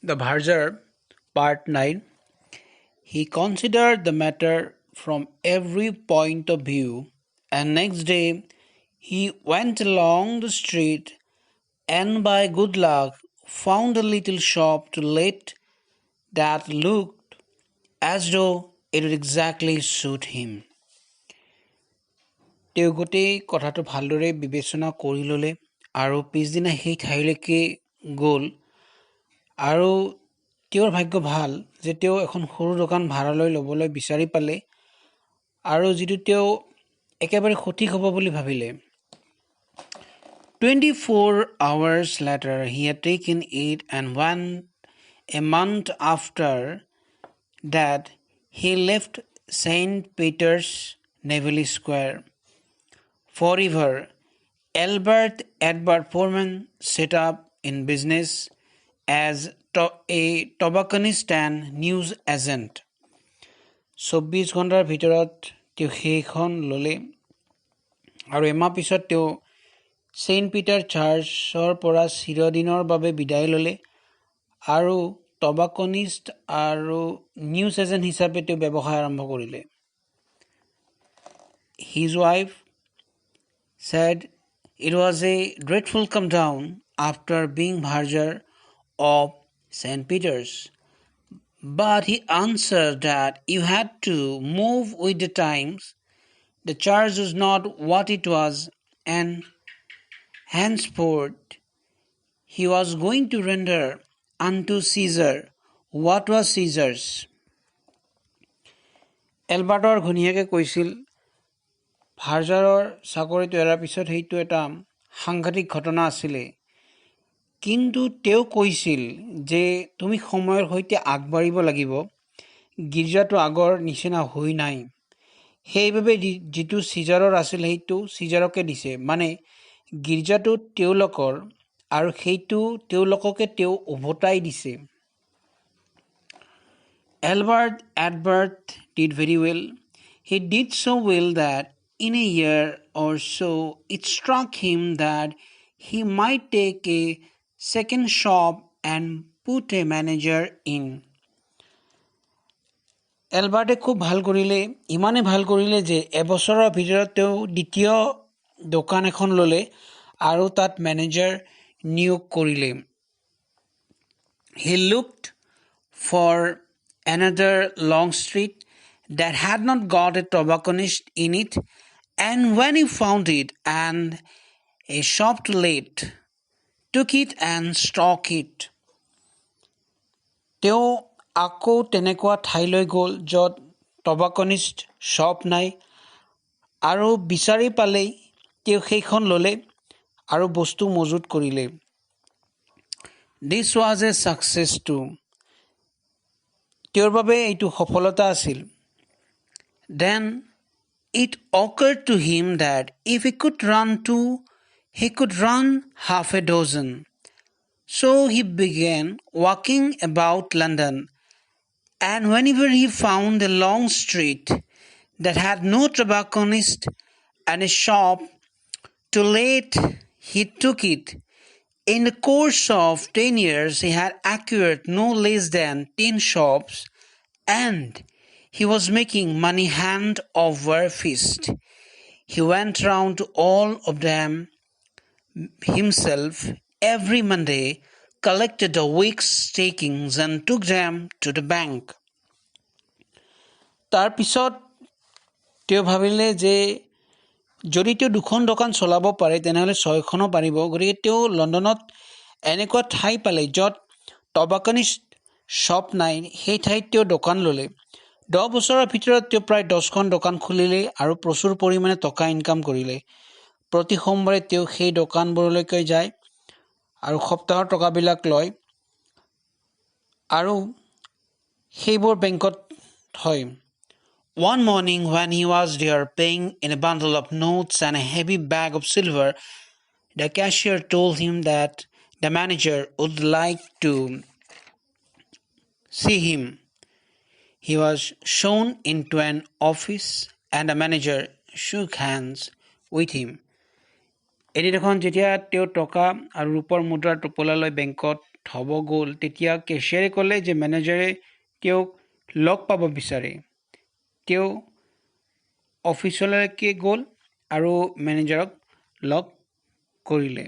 The Verger, Part 9. He considered the matter from every point of view, and next day he went along the street and by good luck found a little shop to let that looked as though it would exactly suit him. তেওঁ গোটেই কথাটো ভালদৰে বিবেচনা কৰি ল'লে আৰু পিছদিনা সেই ঠাইলৈকে গ'ল আৰু তেওঁৰ ভাগ্য ভাল যে তেওঁ এখন সৰু দোকান ভাড়ালৈ ল'বলৈ বিচাৰি পালে আৰু যিটো তেওঁ একেবাৰে সঠিক হ'ব বুলি ভাবিলে। 24 hours later he had taken it, and when a month after that he left St. Peter's Naval Square forever. Albert Edward Foreman set up in business as a tobacconist and news agent. 24 ঘণ্টাৰ ভিতৰত তেওঁ সেইখন ল'লে আৰু এমাহ পিছত তেওঁ Saint Peter চাৰ্চৰ পৰা চিৰদিনৰ বাবে বিদায় ল'লে আৰু টবাকনিষ্ট আৰু নিউজ এজেণ্ট হিচাপে তেওঁ ব্যৱসায় আৰম্ভ কৰিলে। His wife said it was a dreadful come down after being Verger of St. Peter's. But he answered that you had to move with the times. The church was not what it was, and henceforth he was going to render unto Caesar what was Caesar's. এলবাৰ্টৰ ঘৈণীয়েকে কৈছিল, ভাৰ্জাৰৰ চাকৰিটো এৰাৰ পিছত সেইটো এটা সাংঘাতিক ঘটনা আছিলে, কিন্তু তেওঁ কৈছিল যে তুমি সময়ৰ সৈতে আগবাঢ়িব লাগিব, গীৰ্জাটো আগৰ নিচিনা হৈ নাই, সেইবাবে যিটো চিজাৰৰ আছিল সেইটো চিজাৰকে দিছে, মানে গীৰ্জাটো তেওঁলোকৰ আৰু সেইটো তেওঁলোককে তেওঁ উভতাই দিছে। Albert Edward did very well. He did so well that in a year or so it struck him that he might take a second shop and put a manager in. এলবাৰ্টে খুব ভাল কৰিলে, ইমানে ভাল কৰিলে যে এবছৰৰ ভিতৰত তেওঁ দ্বিতীয় দোকান এখন ল'লে আৰু তাত মেনেজাৰ নিয়োগ কৰিলে। He looked for another long street that had not got a tobacconist in it, and when he found it and a shop to let, took it and stock it. তেওঁ আকৌ তেনেকুৱা ঠাইলৈ গ'ল য'ত টবাকনিষ্ট শ্বপ নাই আৰু বিচাৰি পালেই তেওঁ সেইখন ল'লে আৰু বস্তু মজুত কৰিলে। This was a success too. তেওঁৰ বাবে এইটো সফলতা আছিল। Then it occurred to him that if he could run two, he could run half a dozen. So he began walking about London, and whenever he found a long street that had no tobacconist and a shop to let, he took it. In the course of 10 years, he had acquired no less than 10 shops, and he was making money hand over fist. He went round to all of them himself every Monday, collected the week's takings, and took them to the bank. তাৰ পিছত তেওঁ ভাবিলে যে যদি তেওঁ দুখন দোকান চলাব পাৰে তেনেহ'লে ছয়খনো পাৰিব, গতিকে তেওঁ লণ্ডনত এনেকুৱা ঠাই পালে য'ত টবাকনিষ্ট শ্বপ নাই, সেই ঠাইত তেওঁ দোকান ল'লে। 10 বছৰৰ ভিতৰত তেওঁ প্ৰায় 10খন দোকান খুলিলে আৰু প্ৰচুৰ পৰিমাণে টকা ইনকাম কৰিলে। প্ৰতি সোমবাৰে তেওঁ সেই দোকানবোৰলৈকে যায় আৰু সপ্তাহৰ টকাবিলাক লয় আৰু সেইবোৰ বেংকত থয়। One morning when he was there paying in a bundle of notes and a heavy bag of silver, the cashier told him that the manager would like to see him. He was shown into an office and the manager shook hands with him. এদিনাখন যেতিয়া তেওঁ টকা আৰু ৰূপৰ মুদ্ৰাৰ টোপোলালৈ বেংকত থ'ব গ'ল, তেতিয়া কেছিয়াৰে ক'লে যে মেনেজাৰে তেওঁক লগ পাব বিচাৰে। তেওঁ অফিচলৈকে গ'ল আৰু মেনেজাৰক লগ কৰিলে।